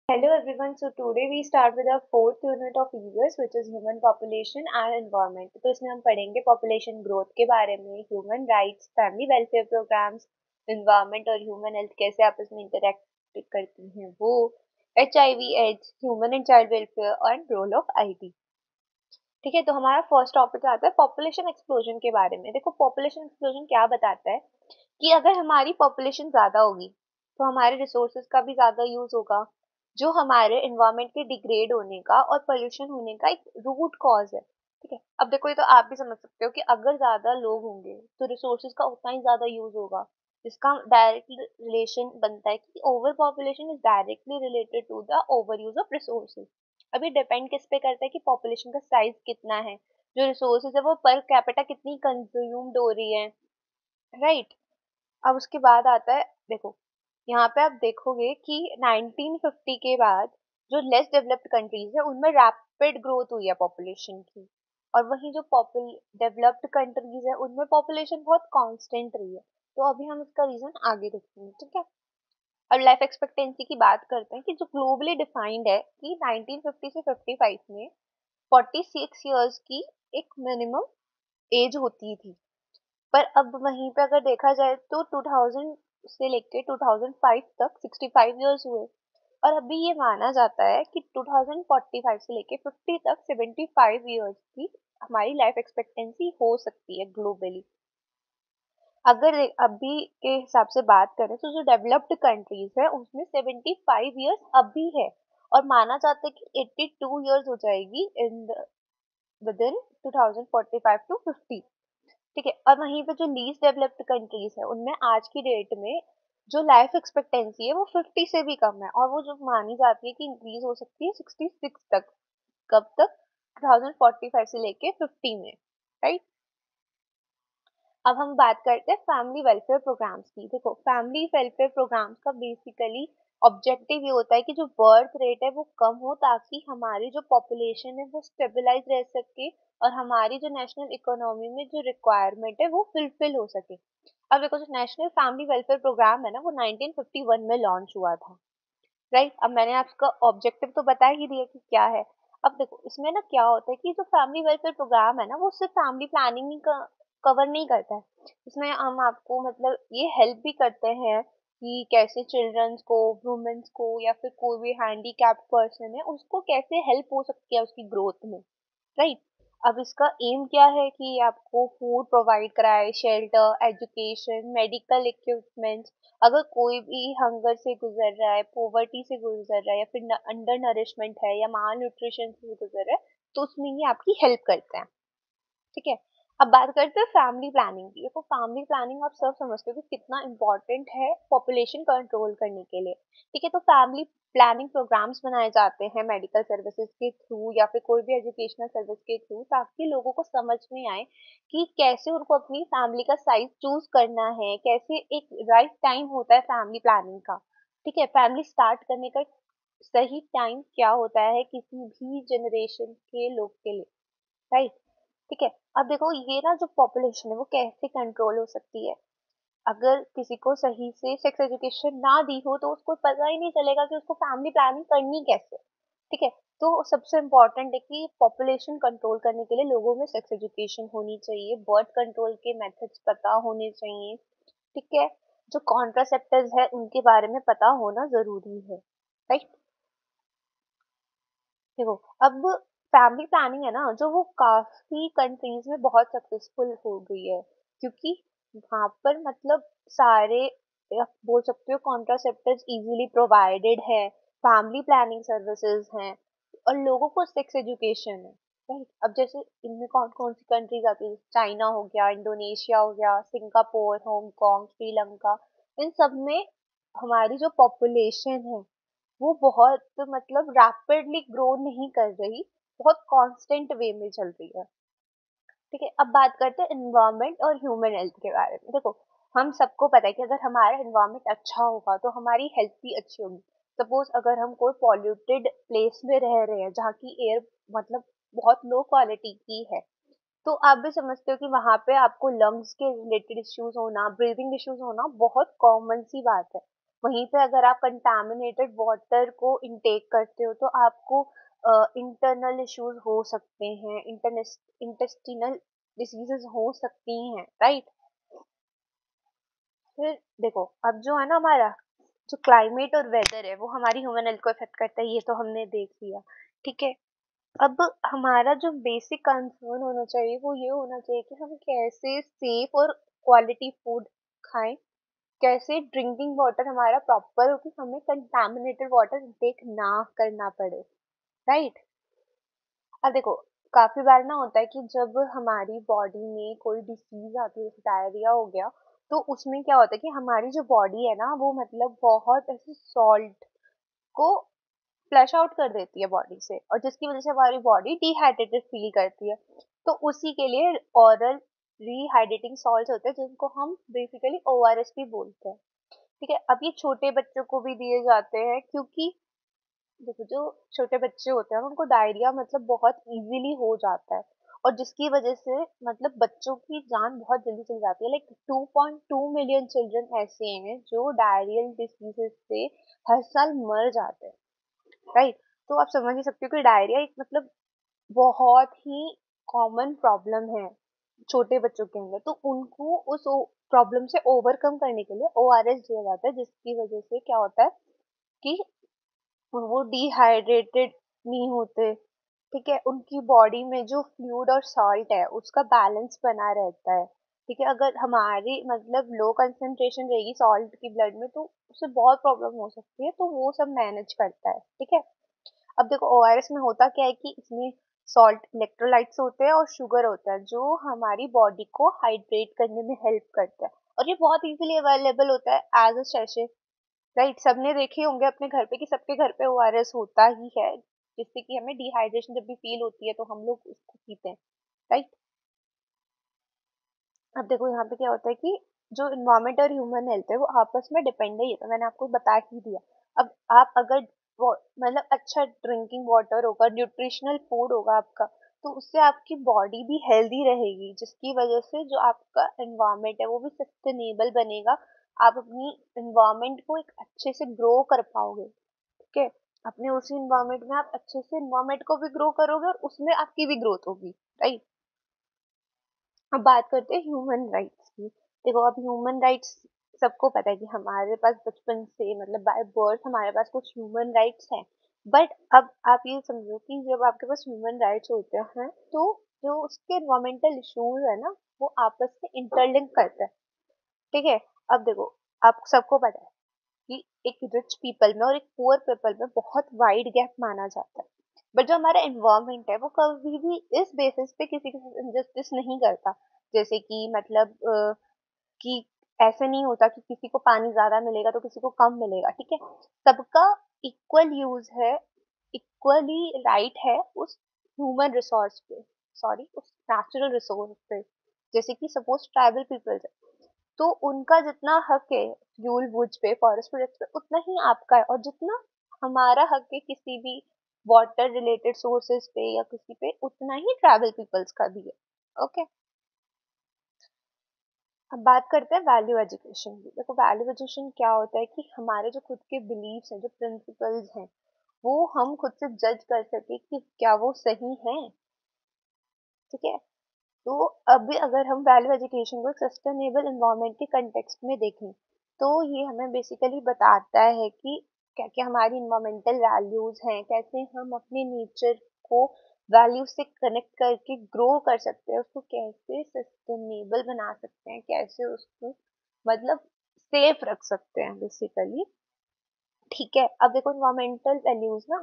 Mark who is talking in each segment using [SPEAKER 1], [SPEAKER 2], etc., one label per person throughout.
[SPEAKER 1] Hello everyone. So today we start with our fourth unit of EVS, which is human population and environment. तो इसमें हम पढ़ेंगे population growth के बारे में, human rights, family welfare programs, environment और human health कैसे आपस में interact करती हैं वो, HIV, AIDS, human and child welfare and role of IT. ठीक है, तो हमारा फर्स्ट टॉपिक आता है पॉपुलेशन एक्सप्लोजन के बारे में। देखो पॉपुलेशन एक्सप्लोजन क्या बताता है कि अगर हमारी पॉपुलेशन ज्यादा होगी तो हमारे रिसोर्सेज का भी ज्यादा यूज होगा, जो हमारे एनवायरनमेंट के डिग्रेड होने का और पोल्यूशन होने का एक रूट कॉज है। ठीक है, अब देखो ये तो आप भी समझ सकते हो कि अगर ज्यादा लोग होंगे तो रिसोर्सेज का उतना ही ज्यादा यूज होगा, जिसका डायरेक्ट रिलेशन बनता है कि over population is directly related to the over use of resources. अभी डिपेंड किस पे करता है कि पॉपुलेशन का साइज कितना है, जो रिसोर्सेज है वो पर कैपिटा कितनी कंज्यूम्ड हो रही है, राइट। अब उसके बाद आता है, देखो यहाँ पे आप देखोगे कि 1950 के बाद जो लेस डेवलप्ड कंट्रीज है उनमें रैपिड ग्रोथ हुई है पॉपुलेशन की, और वहीं जो डेवलप्ड कंट्रीज है उनमें पॉपुलेशन बहुत कांस्टेंट रही है। तो अभी हम इसका रीजन आगे देखेंगे, ठीक है। अब लाइफ एक्सपेक्टेंसी की बात करते हैं कि जो ग्लोबली डिफाइंड है कि 1950 से 55 में 46 इयर्स की एक मिनिमम एज होती थी। पर अब वहीं पे अगर देखा जाए तो 2000 से लेके 2005 तक 65 इयर्स हुए, और अभी ये माना जाता है कि 2045 से लेके 50 तक 75 इयर्स की हमारी लाइफ एक्सपेक्टेंसी हो सकती है ग्लोबली। अगर अभी के हिसाब से बात करें तो जो डेवलप्ड कंट्रीज है उसमें 75 इयर्स अभी है, और माना जाता है कि 82 इयर्स हो जाएगी इन विद इन 2045 टू 50। ठीक है, और वहीं पे जो लीस्ट डेवलप्ड कंट्रीज है उनमें आज की डेट में जो लाइफ एक्सपेक्टेंसी है वो 50 से भी कम है, और वो जो मानी जाती है कि इंक्रीज हो सकती है 66 तक। कब तक? 2045 से लेके 50 में, राइट। अब हम बात करते हैं फैमिली वेलफेयर प्रोग्राम्स की। देखो फैमिली वेलफेयर प्रोग्राम्स का बेसिकली ऑब्जेक्टिव ये होता है कि जो बर्थ रेट है वो कम हो, ताकि हमारी जो पॉपुलेशन है वो स्टेबलाइज रह सके और हमारी जो नेशनल इकोनॉमी में जो रिक्वायरमेंट है वो फुलफिल हो सके। अब देखो जो नेशनल फैमिली वेलफेयर प्रोग्राम है ना वो 1951 में लॉन्च हुआ था, राइट। अब मैंने आपका ऑब्जेक्टिव तो बता ही दिया कि क्या है। अब देखो इसमें ना क्या होता है कि जो फैमिली वेलफेयर प्रोग्राम है ना वो सिर्फ फैमिली प्लानिंग ही कवर नहीं करता है। इसमें हम आपको मतलब ये हेल्प भी करते हैं कि कैसे चिल्ड्रंस को, वुमेन्स को, या फिर कोई भी हैंडीकैप्ड पर्सन है उसको कैसे हेल्प हो सकती है उसकी ग्रोथ में, राइट। अब इसका एम क्या है कि आपको फूड प्रोवाइड कराए, शेल्टर, एजुकेशन, मेडिकल इक्विपमेंट्स। अगर कोई भी हंगर से गुजर रहा है, पॉवर्टी से गुजर रहा है, या फिर अंडर नरिशमेंट है या माल न्यूट्रिशन से गुजर रहा है, तो उसमें ये आपकी हेल्प करते हैं, ठीक है। अब बात करते हैं फैमिली प्लानिंग की। देखो फैमिली प्लानिंग आप सब समझते हो कि कितना इम्पोर्टेंट है पॉपुलेशन कंट्रोल करने के लिए, ठीक है। तो फैमिली प्लानिंग प्रोग्राम्स बनाए जाते हैं मेडिकल सर्विसेज के थ्रू या फिर कोई भी एजुकेशनल सर्विस के थ्रू, ताकि लोगों को समझ में आए कि कैसे उनको अपनी फैमिली का साइज चूज करना है, कैसे एक राइट टाइम होता है फैमिली प्लानिंग का। ठीक है, फैमिली स्टार्ट करने का सही टाइम क्या होता है किसी भी जनरेशन के लोग के लिए, राइट। ठीक है, अब देखो ये ना जो पॉपुलेशन है वो कैसे कंट्रोल हो सकती है। अगर किसी को सही से सेक्स एजुकेशन ना दी हो तो उसको पता ही नहीं चलेगा कि उसको फैमिली प्लानिंग करनी कैसे। ठीक है, तो सबसे इम्पोर्टेंट है कि पॉपुलेशन कंट्रोल करने के लिए लोगों में सेक्स एजुकेशन होनी चाहिए, बर्थ कंट्रोल के मेथड्स पता होने चाहिए, ठीक है। जो कॉन्ट्रासेप्टिव्स है उनके बारे में पता होना जरूरी है, राइट। देखो अब फैमिली प्लानिंग है ना जो वो काफी कंट्रीज में बहुत सक्सेसफुल हो गई है, क्योंकि वहां पर मतलब सारे आप बोल सकते हो कॉन्ट्रासेप्टिव्स इजीली प्रोवाइडेड है, फैमिली प्लानिंग सर्विसेज हैं, और लोगों को सेक्स एजुकेशन है, राइट। अब जैसे इनमें कौन कौन सी कंट्रीज आती है, चाइना हो गया, इंडोनेशिया हो गया, सिंगापुर, हांगकांग, श्रीलंका। इन सब में हमारी जो पॉपुलेशन है वो बहुत मतलब रैपिडली ग्रो नहीं कर रही, बहुत कांस्टेंट वे में चल रही है। ठीक है, अब बात करते हैं एनवायरनमेंट और ह्यूमन हेल्थ के बारे में। देखो हम सबको पता है कि अगर हमारा एनवायरनमेंट अच्छा होगा तो हमारी हेल्थ भी अच्छी होगी। सपोज अगर हम कोई पॉल्यूटेड प्लेस में रह रहे हैं जहाँ की एयर मतलब बहुत लो क्वालिटी की है, तो आप भी समझते हो कि वहां पे आपको लंग्स के रिलेटेड इश्यूज होना, ब्रीदिंग इश्यूज होना बहुत कॉमन सी बात है। वहीं पे अगर आप कंटामिनेटेड वाटर को इनटेक करते हो तो आपको इंटरनल इश्यूज हो सकते हैं, इंटेस्टिनल डिसीजेस हो सकती हैं, राइट। फिर देखो, अब जो है ना हमारा जो क्लाइमेट और वेदर है वो हमारी ह्यूमन हेल्थ को इफेक्ट करता है, ये तो हमने देख लिया, ठीक है। अब हमारा जो बेसिक कंसर्न होना चाहिए वो ये होना चाहिए कि हम कैसे सेफ और क्वालिटी फूड खाएं, कैसे ड्रिंकिंग वाटर हमारा प्रॉपर हो कि हमें कंटामिनेटेड वाटर इंटेक ना करना पड़े, राइट। अब देखो, काफी बार ना होता है कि जब हमारी बॉडी में कोई डिसीज आती है, जैसे डायरिया हो गया, तो उसमें क्या होता है कि हमारी जो बॉडी है ना वो मतलब बहुत ऐसे सॉल्ट को फ्लश आउट कर देती है बॉडी से, और जिसकी वजह से हमारी बॉडी डिहाइड्रेटेड फील करती है। तो उसी के लिए ओरल रिहाइड्रेटिंग सॉल्ट्स होते हैं जिनको हम बेसिकली ओआरएस भी बोलते हैं, ठीक है। अब ये छोटे बच्चों को भी दिए जाते हैं क्योंकि देखो, जो छोटे बच्चे होते हैं उनको डायरिया मतलब बहुत इजीली हो जाता है, और जिसकी वजह से मतलब बच्चों की जान बहुत जल्दी चली जाती है। लाइक 2.2 मिलियन चिल्ड्रन ऐसे हैं जो डायरियल डिसीजेस से हर साल मर जाते हैं, राइट। तो आप समझ ही सकते हो कि डायरिया एक मतलब बहुत ही कॉमन प्रॉब्लम है छोटे बच्चों के अंदर। तो उनको उस प्रॉब्लम से ओवरकम करने के लिए ओआरएस दिया जाता है, जिसकी वजह से क्या होता है कि वो डिहाइड्रेटेड नहीं होते, ठीक है। उनकी बॉडी में जो फ्लूइड और सॉल्ट है उसका बैलेंस बना रहता है, ठीक है। अगर हमारी मतलब लो कंसंट्रेशन रहेगी सॉल्ट की ब्लड में तो उससे बहुत प्रॉब्लम हो सकती है, तो वो सब मैनेज करता है, ठीक है। अब देखो, ओआरएस में होता क्या है कि इसमें सॉल्ट, इलेक्ट्रोलाइट्स होते हैं और शुगर होता है जो हमारी बॉडी को हाइड्रेट करने में हेल्प करता है, और ये बहुत इजीली अवेलेबल होता है एज अ सैशे, राइट। सबने देखे होंगे अपने घर पे कि सबके घर पे ओआरएस होता ही है, जिससे कि हमें डिहाइड्रेशन जब भी फील होती है तो हम लोग उसको पीते हैं, राइट। अब देखो, यहाँ पे क्या होता है कि जो इन्वायरमेंट और ह्यूमन हेल्थ है वो आपस में डिपेंड है, ये तो मैंने आपको बता ही दिया। अब आप अगर मतलब अच्छा ड्रिंकिंग वाटर होगा, न्यूट्रिशनल फूड होगा आपका, तो उससे आपकी बॉडी भी हेल्दी रहेगी, जिसकी वजह से जो आपका इन्वायरमेंट है वो भी सस्टेनेबल बनेगा। आप अपनी इन्वायरमेंट को एक अच्छे से ग्रो कर पाओगे, ठीक है। अपने उसी इन्वायरमेंट में आप अच्छे से इन्वायरमेंट को भी ग्रो करोगे और उसमें आपकी भी ग्रोथ होगी, राइट। अब बात करते हैं ह्यूमन राइट्स की। देखो, अब ह्यूमन राइट्स सबको पता है कि हमारे पास बचपन से मतलब बाय बर्थ हमारे पास कुछ ह्यूमन राइट्स हैं। बट अब आप ये समझो कि जब आपके पास ह्यूमन राइट्स होते हैं तो जो उसके इन्वायरमेंटल इश्यूज है ना वो आपस में इंटरलिंक करते हैं, ठीक है। अब देखो, आप सबको पता है कि एक रिच पीपल में और एक पुअर पीपल में बहुत वाइड गैप माना जाता है। बट जो हमारा एनवायरनमेंट है वो कभी भी इस बेसिस पे किसी के साथ इनजस्टिस नहीं करता। जैसे कि मतलब कि ऐसे नहीं होता कि किसी को पानी ज्यादा मिलेगा तो किसी को कम मिलेगा, ठीक है। सबका इक्वल यूज है, इक्वली राइट है उस ह्यूमन रिसोर्स पे, सॉरी उस नेचुरल रिसोर्स पे। जैसे कि सपोज ट्राइबल पीपल्स है तो उनका जितना हक है फ्यूल वुड्स पे, फॉरेस्ट प्रोडक्ट्स पे, उतना ही आपका है, और जितना हमारा हक है किसी भी वाटर रिलेटेड सोर्सेज पे या किसी पे, उतना ही ट्राइबल पीपल्स का भी है, ओके। अब बात करते हैं वैल्यू एजुकेशन की। देखो, वैल्यू एजुकेशन क्या होता है कि हमारे जो खुद के बिलीव्स हैं, जो प्रिंसिपल्स हैं, वो हम खुद से जज कर सके कि क्या वो सही हैं, ठीक है। तो अभी अगर हम वैल्यू एजुकेशन को सस्टेनेबल एनवायरनमेंट के कंटेक्स्ट में देखें तो ये हमें बेसिकली बताता है कि क्या क्या हमारी इन्वायरमेंटल वैल्यूज हैं, कैसे हम अपने नेचर को वैल्यू से कनेक्ट करके ग्रो कर सकते हैं, उसको कैसे सस्टेनेबल बना सकते हैं, कैसे उसको मतलब सेफ रख सकते हैं बेसिकली, ठीक है। अब देखो, इन्वायरमेंटल वैल्यूज ना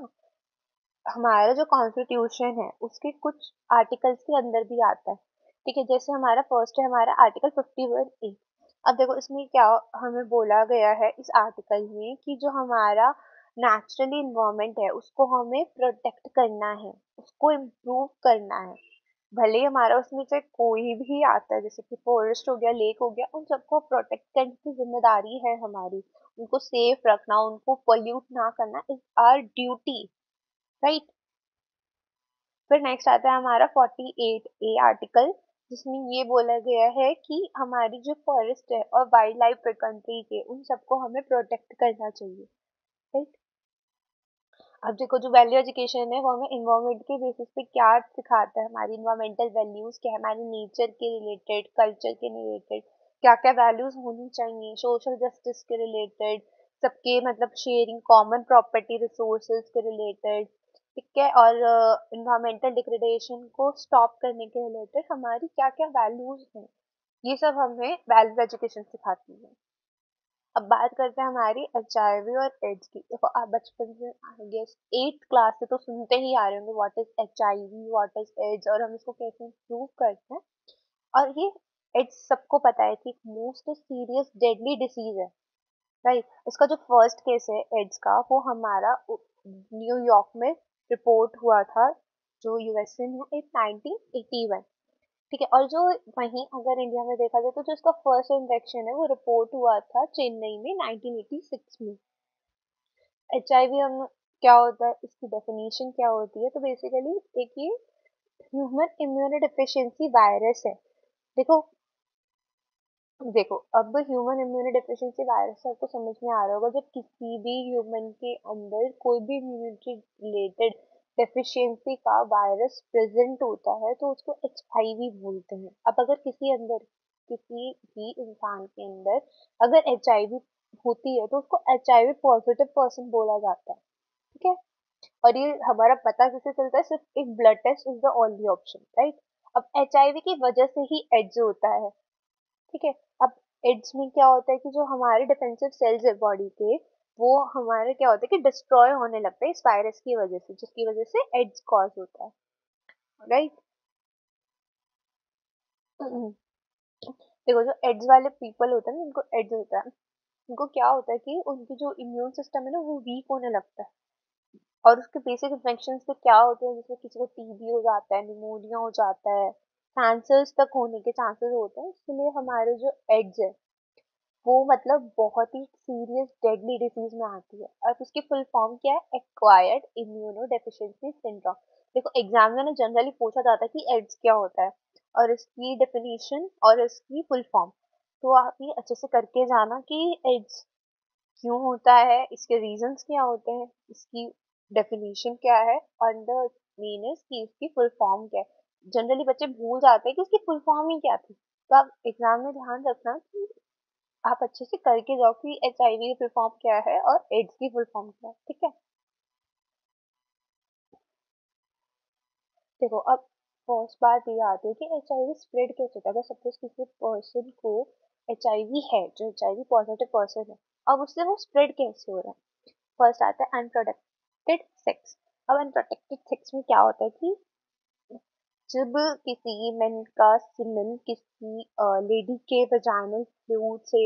[SPEAKER 1] हमारा जो कॉन्स्टिट्यूशन है उसके कुछ आर्टिकल्स के अंदर भी आता है, ठीक है। जैसे हमारा फर्स्ट है हमारा आर्टिकल 51A। अब देखो, इसमें क्या हमें बोला गया है इस आर्टिकल में कि जो हमारा नेचुरली इन्वायरमेंट है उसको हमें प्रोटेक्ट करना है, उसको इम्प्रूव करना है। भले ही हमारा उसमें से कोई भी आता है, जैसे कि फॉरेस्ट हो गया, लेक हो गया, उन सबको प्रोटेक्ट करने की जिम्मेदारी है हमारी, उनको सेफ रखना, उनको पोल्यूट ना करना इज आवर ड्यूटी, राइट। फिर नेक्स्ट आता है हमारा 48A आर्टिकल, जिसमें ये बोला गया है कि हमारी जो फॉरेस्ट है और वाइल्ड लाइफ कंट्री के उन सबको हमें प्रोटेक्ट करना चाहिए, राइट। अब देखो जो वैल्यू एजुकेशन है वो हमें इन्वायरमेंट के बेसिस पे क्या सिखाता है, हमारी इन्वायरमेंटल वैल्यूज क्या है, हमारी नेचर के रिलेटेड, कल्चर के रिलेटेड क्या क्या वैल्यूज होनी चाहिए, सोशल जस्टिस के रिलेटेड, सबके मतलब शेयरिंग कॉमन प्रॉपर्टी रिसोर्सेज के रिलेटेड, ठीक है, और इन्वायरमेंटल डिग्रेडेशन को स्टॉप करने के रिलेटेड हमारी क्या क्या वैल्यूज हैं, ये सब हमें वैल्यू एजुकेशन सिखाती है। अब बात करते हैं हमारी एचआईवी और एड्स की। देखो आप बचपन से आई गेस 8th क्लास से तो सुनते ही आ रहे होंगे what is HIV, what is AIDS, और हम इसको कैसे इम्प्रूव करते हैं। और ये एड्स सबको पता है कि मोस्ट सीरियस डेडली डिसीज है, राइट। इसका जो फर्स्ट केस है एड्स का वो हमारा न्यूयॉर्क में रिपोर्ट हुआ था, जो यूएसए में इन 1981, ठीक है। और जो वहीं अगर इंडिया में देखा जाए तो जो इसका फर्स्ट इन्फेक्शन है वो रिपोर्ट हुआ था चेन्नई में 1986 में। एचआईवी हम क्या होता है, इसकी डेफिनेशन क्या होती है, तो बेसिकली एक ये ह्यूमन इम्यूनो डिफिशियंसी वायरस है। देखो देखो अब ह्यूमन इम्यूनो डिफिशियंसी वायरस से आपको समझ में आ रहा होगा, जब किसी भी ह्यूमन के अंदर कोई भी इम्यूनिटी रिलेटेड डेफिशिएंसी का वायरस प्रेजेंट होता है तो उसको एचआईवी बोलते हैं। अब अगर किसी भी इंसान के अंदर अगर एचआईवी होती है तो उसको एचआईवी पॉजिटिव पर्सन बोला जाता है, ठीक है। और ये हमारा पता कैसे चलता है, सिर्फ एक blood test is the only option, right. अब एचआईवी की वजह से ही एड्स होता है, ठीक है। अब एड्स में क्या होता है कि जो हमारे डिफेंसिव सेल्स है बॉडी के, वो हमारे क्या होता है कि डिस्ट्रॉय होने लगता है इस वायरस की वजह से, जिसकी वजह से एड्स कॉज होता है, राइट। देखो जो एड्स वाले पीपल होते हैं ना, उनको एड्स होता है, उनको क्या होता है कि उनकी जो इम्यून सिस्टम है ना वो वीक होने लगता है। और उसके बेसिक इन्फेक्शन से क्या होते हैं, जैसे किसी को टीबी हो जाता है, निमोनिया हो जाता है, कैंसर्स तक होने के चांसेस होते हैं। इसलिए हमारे जो एड्स है वो मतलब बहुत ही सीरियस डेडली डिसीज में आती है। और इसकी फुल फॉर्म क्या है, एक्वायर्ड इम्यूनो डेफिशिएंसी सिंड्रोम। देखो एग्जाम में ना जनरली पूछा जाता है कि एड्स क्या होता है और इसकी डेफिनेशन और इसकी फुल फॉर्म, तो आप ये अच्छे से करके जाना कि एड्स क्यों होता है, इसके रीजंस क्या होते हैं, इसकी डेफिनेशन क्या है, और द मेन इज कि इसकी फुल फॉर्म क्या है। जनरली बच्चे भूल जाते हैं कि इसकी फुल फॉर्म ही क्या थी, तो आप एग्जाम में ध्यान रखना कि आप अच्छे से करके जाओ कि एचआईवी की फुल फॉर्म क्या है और एड्स की फुल फॉर्म क्या है, ठीक है। देखो अब फर्स्ट बात ये आती है कि एचआईवी स्प्रेड कैसे होता है। अगर सपोज किसी पर्सन को एचआईवी है, जो एचआईवी पॉजिटिव पर्सन है, अब उससे वो स्प्रेड कैसे हो रहा है। फर्स्ट आता है अनप्रोटेक्टेड सेक्स। अब अनप्रोटेक्टेड सेक्स में क्या होता है कि जब किसी मेन का सीमेन किसी लेडी के वजाइनल फ्लूइड से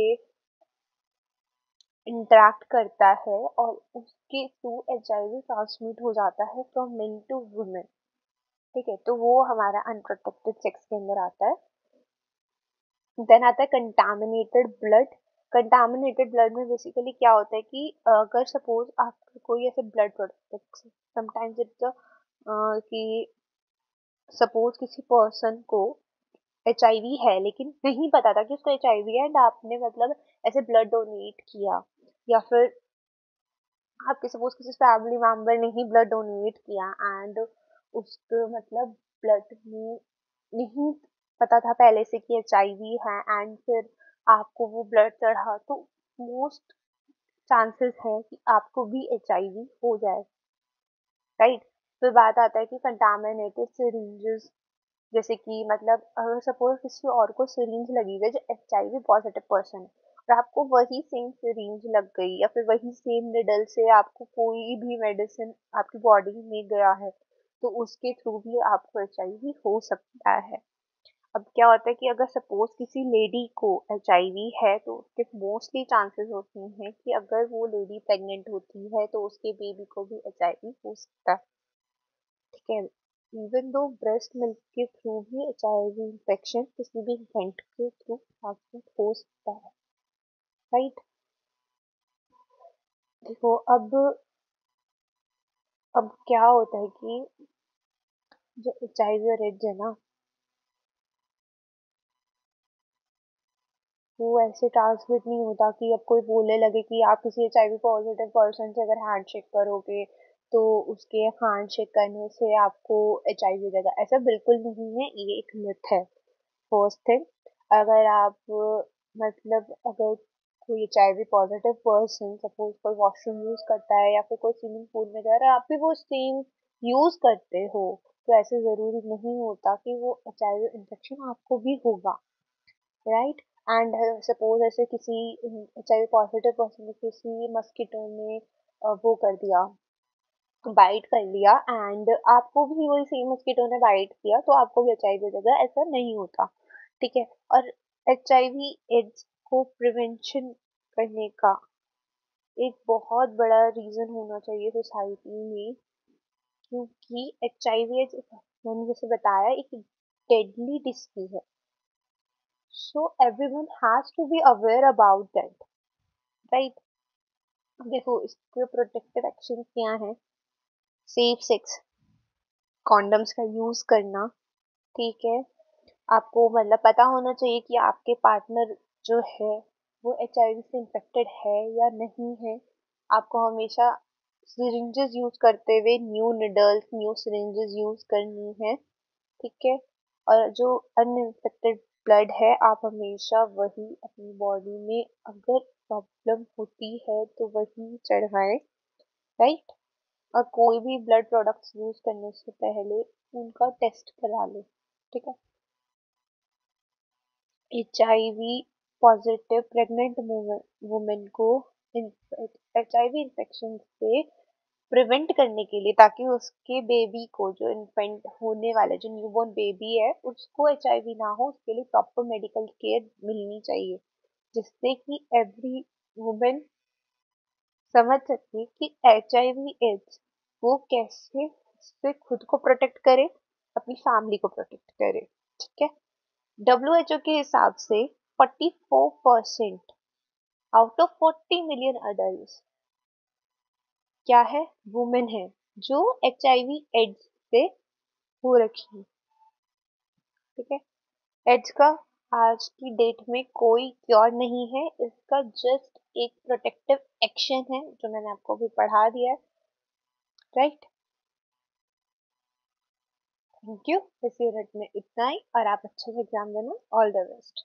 [SPEAKER 1] इंटरैक्ट करता है और उसके थ्रू एचआईवी ट्रांसमिट हो जाता है फ्रॉम मेन टू वुमेन, ठीक है। तो वो हमारा अनप्रोटेक्टेड सेक्स के अंदर आता है। देन आता है कंटामिनेटेड ब्लड। कंटामिनेटेड ब्लड में बेसिकली क्या होता है कि अगर सपोज आपका कोई ऐसे ब्लड प्रोडक्ट, समटाइम्स इट्स कि सपोज किसी पर्सन को एचआईवी है लेकिन नहीं पता था कि उसको एचआईवी है, एंड आपने मतलब ऐसे ब्लड डोनेट किया, या फिर आपके सपोज किसी फैमिली मेंबर ने ही ब्लड डोनेट किया एंड उसको मतलब ब्लड में नहीं पता था पहले से कि एचआईवी है, एंड फिर आपको वो ब्लड चढ़ा, तो मोस्ट चांसेस है कि आपको भी एचआईवी हो जाए, राइट। फिर बात आता है कि कंटामिनेटेड सिरिंजेस, जैसे कि मतलब अगर सपोज किसी और को सिरिंज लगी हुई है जो एचआईवी पॉजिटिव पर्सन है, और आपको वही सेम सिरिंज लग गई या फिर वही सेम निडल से आपको कोई भी मेडिसिन आपकी बॉडी में गया है, तो उसके थ्रू भी आपको एचआईवी हो सकता है। अब क्या होता है कि अगर सपोज किसी लेडी को एचआईवी है तो उसके मोस्टली चांसेस होते हैं कि अगर वो लेडी प्रेग्नेंट होती है तो उसके बेबी को भी एचआईवी हो सकता है, ठीक है। इवन दो ब्रेस्ट मिल्क के थ्रू भी एचआईवी इंफेक्शन किसी भी इन्फेंट के थ्रू ट्रांसमिट हो सकता है, राइट। देखो अब क्या होता है कि जो एचआईवी और एड्स है ना, वो ऐसे ट्रांसमिट नहीं होता कि अब कोई बोलने लगे कि आप किसी HIV पॉजिटिव पर्सन से अगर हैंडशेक करोगे तो उसके हैंडशेक करने से आपको HIV हो जाएगा। ऐसा बिल्कुल नहीं है, ये एक मिथ है। फर्स्ट थिंग, अगर आप मतलब अगर कोई HIV पॉजिटिव पर्सन सपोज कोई वॉशरूम यूज करता है या फिर कोई स्विमिंग पूल में जा रहा है, आप भी वो सेम यूज करते हो, तो ऐसे जरूरी नहीं होता कि वो HIV इन्फेक्शन आपको भी होगा, राइट। एंड सपोज ऐसे किसी HIV पॉजिटिव पर्सन ने किसी मस्किटो ने वो कर दिया, बाइट कर लिया, एंड आपको भी वही सेम मस्किटो ने बाइट किया तो आपको भी HIV हो जाएगा, ऐसा नहीं होता, ठीक है। और HIV एड्स को प्रिवेंशन करने का एक बहुत बड़ा रीजन होना चाहिए सोसाइटी में, क्योंकि HIV एड्स मैंने जैसे बताया एक डेडली डिसीज है, so everyone has to be aware about that, right। देखो इसके प्रोटेक्टिव एक्शन क्या है? सेफ सेक्स, कॉन्डम्स का यूज करना, ठीक है। आपको मतलब पता होना चाहिए कि आपके पार्टनर जो है वो HIV से इन्फेक्टेड है या नहीं है। आपको हमेशा सिरिंजेस यूज करते हुए new needles, new syringes use करनी है, ठीक है। और जो अनइंफेक्टेड ब्लड है आप हमेशा वही अपनी बॉडी में अगर प्रॉब्लम होती है तो वही चढ़वाएं, राइट। और कोई भी ब्लड प्रोडक्ट्स यूज करने से पहले उनका टेस्ट करा ले, ठीक है। HIV पॉजिटिव प्रेग्नेंट वुमेन को HIV इन्फेक्शन से प्रिवेंट करने के लिए, ताकि उसके बेबी को, जो इन्फेंट होने वाला जो न्यूबॉर्न बेबी है उसको HIV ना हो, उसके लिए प्रॉपर मेडिकल केयर मिलनी चाहिए, जिससे कि एवरी वुमेन समझ सके कि HIV एड्स वो कैसे उससे खुद को प्रोटेक्ट करे, अपनी फैमिली को प्रोटेक्ट करे, ठीक है। WHO के हिसाब से 44% आउट ऑफ 40 मिलियन अडल्ट क्या है, वुमेन है जो HIV एड्स से हो रखी है, ठीक है। एड्स का आज की डेट में कोई क्योर नहीं है, इसका जस्ट एक प्रोटेक्टिव एक्शन है जो मैंने आपको भी पढ़ा दिया है, राइट। थैंक यू, इस यूनिट में इतना ही और आप अच्छे से एग्जाम देना। All the best.